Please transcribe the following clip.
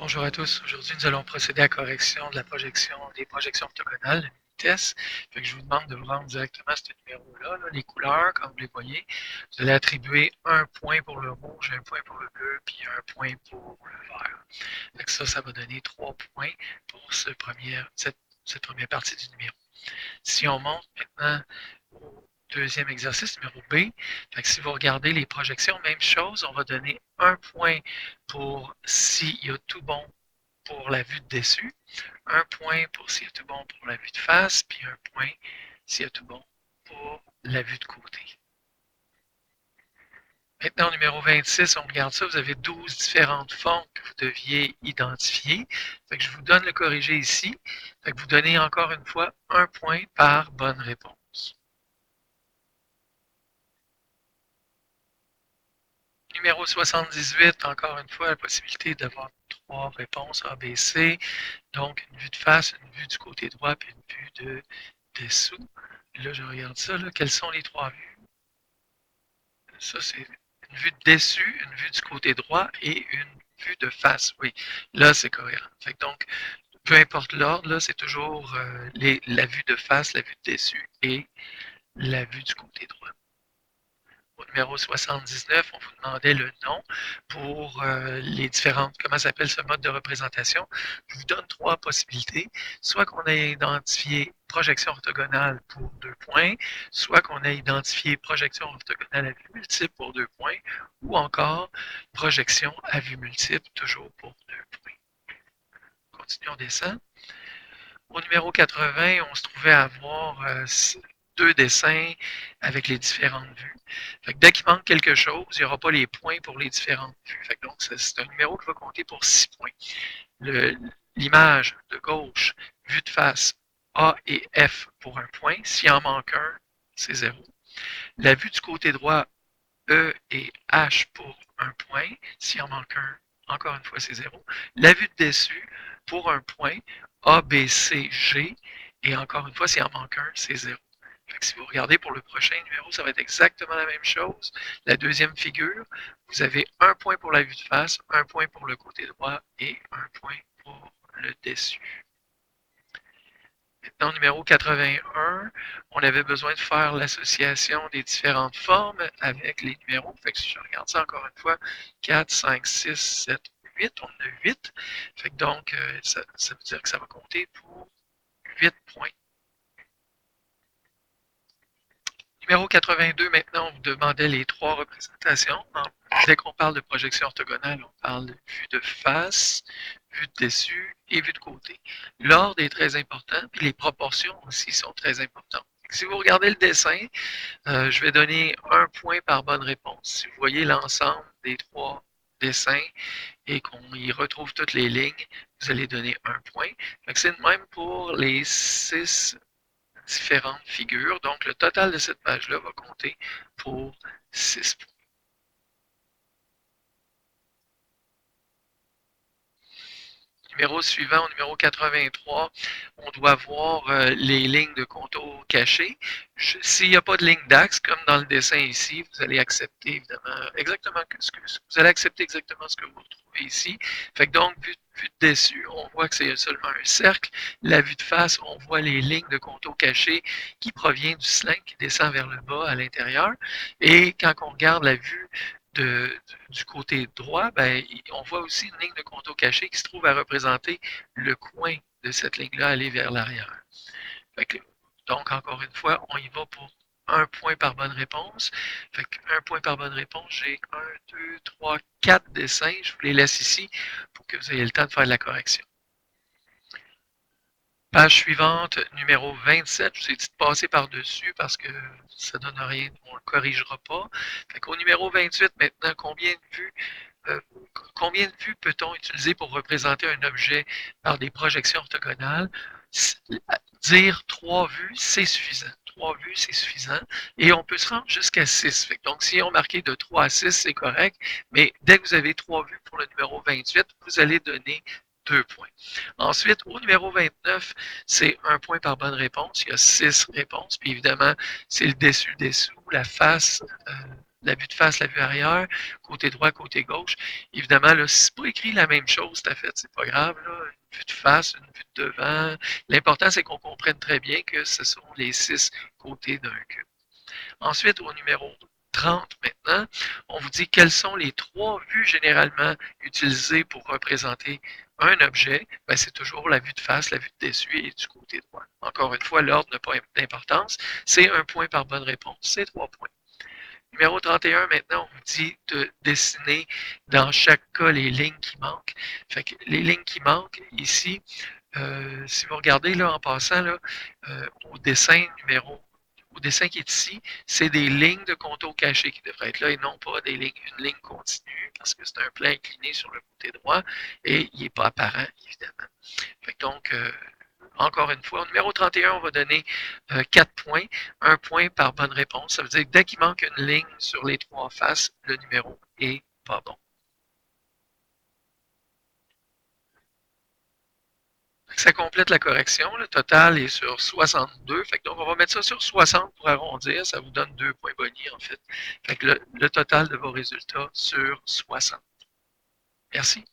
Bonjour à tous. Aujourd'hui, nous allons procéder à la correction de la projection des projections orthogonales, de vitesse. Fait que je vous demande de vous rendre directement à ce numéro-là, les couleurs, comme vous les voyez. Vous allez attribuer un point pour le rouge, un point pour le bleu, puis un point pour le vert. Fait que ça va donner 3 points pour cette première partie du numéro. Si on monte maintenant au deuxième exercice, numéro B, fait que si vous regardez les projections, même chose, on va donner un point pour s'il y a tout bon pour la vue de dessus, un point pour s'il y a tout bon pour la vue de face, puis un point s'il y a tout bon pour la vue de côté. Maintenant, au numéro 26, on regarde ça, vous avez 12 différentes formes que vous deviez identifier. Fait que je vous donne le corrigé ici. Fait que vous donnez encore une fois un point par bonne réponse. Numéro 78, encore une fois, la possibilité d'avoir 3 réponses A, B, C. Donc, une vue de face, une vue du côté droit, puis une vue de dessous. Là, je regarde ça. Là. Quelles sont les 3 vues? Ça, c'est une vue de dessus, une vue du côté droit et une vue de face. Oui, là, c'est cohérent. Fait que donc, peu importe l'ordre, c'est toujours la vue de face, la vue de dessus et la vue du côté droit. Au numéro 79, on vous demandait le nom pour les différentes, comment s'appelle ce mode de représentation. Je vous donne 3 possibilités. Soit qu'on ait identifié projection orthogonale pour 2 points, soit qu'on ait identifié projection orthogonale à vue multiple pour 2 points, ou encore projection à vue multiple, toujours pour 2 points. Continuons, on descend. Au numéro 80, on se trouvait à avoir 2 dessins avec les différentes vues. Fait que dès qu'il manque quelque chose, il n'y aura pas les points pour les différentes vues. Fait que donc, c'est un numéro qui va compter pour 6 points. L'image de gauche, vue de face, A et F pour un point. S'il en manque un, c'est 0. La vue du côté droit, E et H pour un point. S'il en manque un, encore une fois, c'est 0. La vue de dessus, pour un point, A, B, C, G. Et encore une fois, s'il en manque un, c'est 0. Fait que si vous regardez pour le prochain numéro, ça va être exactement la même chose. La deuxième figure, vous avez un point pour la vue de face, un point pour le côté droit et un point pour le dessus. Maintenant, numéro 81, on avait besoin de faire l'association des différentes formes avec les numéros. Fait que si je regarde ça encore une fois, 4, 5, 6, 7, 8, on a 8. Fait que donc, ça veut dire que ça va compter pour 8 points. Numéro 82, maintenant, on vous demandait les 3 représentations. Dès qu'on parle de projection orthogonale, on parle de vue de face, vue de dessus et vue de côté. L'ordre est très important, puis les proportions aussi sont très importantes. Si vous regardez le dessin, je vais donner un point par bonne réponse. Si vous voyez l'ensemble des 3 dessins et qu'on y retrouve toutes les lignes, vous allez donner un point. C'est le même pour les 6 différentes figures. Donc, le total de cette page-là va compter pour 6 points. Numéro suivant, au numéro 83, on doit voir les lignes de contour cachées. S'il n'y a pas de ligne d'axe, comme dans le dessin ici, vous allez accepter évidemment exactement ce que vous retrouvez ici. Fait que donc, vue de dessus, on voit que c'est seulement un cercle. La vue de face, on voit les lignes de contour cachées qui proviennent du sling qui descend vers le bas à l'intérieur. Et quand on regarde la vue du côté droit, ben, on voit aussi une ligne de contour caché qui se trouve à représenter le coin de cette ligne-là aller vers l'arrière. Donc, encore une fois, on y va pour un point par bonne réponse. Fait un point par bonne réponse, j'ai 1, 2, 3, 4 dessins. Je vous les laisse ici pour que vous ayez le temps de faire la correction. Page suivante, numéro 27. Je vous ai dit de passer par-dessus parce que ça ne donne rien, on ne le corrigera pas. Au numéro 28, maintenant, combien de vues peut-on utiliser pour représenter un objet par des projections orthogonales? Dire 3 vues, c'est suffisant. 3 vues, c'est suffisant. Et on peut se rendre jusqu'à 6. Donc, si on marqué de 3 à 6, c'est correct. Mais dès que vous avez 3 vues pour le numéro 28, vous allez donner 2 points. Ensuite, au numéro 29, c'est un point par bonne réponse. Il y a 6 réponses. Puis évidemment, c'est le dessus-dessous, la face, la vue de face, la vue arrière, côté droit, côté gauche. Évidemment, là, si c'est pas écrit la même chose, t'as fait, c'est pas grave, là. Une vue de face, une vue de devant. L'important, c'est qu'on comprenne très bien que ce sont les 6 côtés d'un cube. Ensuite, au numéro 30 maintenant, on vous dit quelles sont les 3 vues généralement utilisées pour représenter un objet. Ben, c'est toujours la vue de face, la vue de dessus et du côté droit. Encore une fois, l'ordre n'a pas d'importance. C'est un point par bonne réponse. C'est 3 points. Numéro 31, maintenant, on vous dit de dessiner dans chaque cas les lignes qui manquent. Fait que les lignes qui manquent, ici, si vous regardez là en passant là, au dessin au dessin qui est ici, c'est des lignes de contour cachées qui devraient être là et non pas une ligne continue parce que c'est un plan incliné sur le côté droit et il n'est pas apparent, évidemment. Fait que donc, encore une fois, au numéro 31, on va donner 4 points, un point par bonne réponse. Ça veut dire que dès qu'il manque une ligne sur les 3 faces, le numéro est pas bon. Ça complète la correction. Le total est sur 62. Fait que donc, on va mettre ça sur 60 pour arrondir. Ça vous donne 2 points bonus, en fait. Fait que le total de vos résultats sur 60. Merci.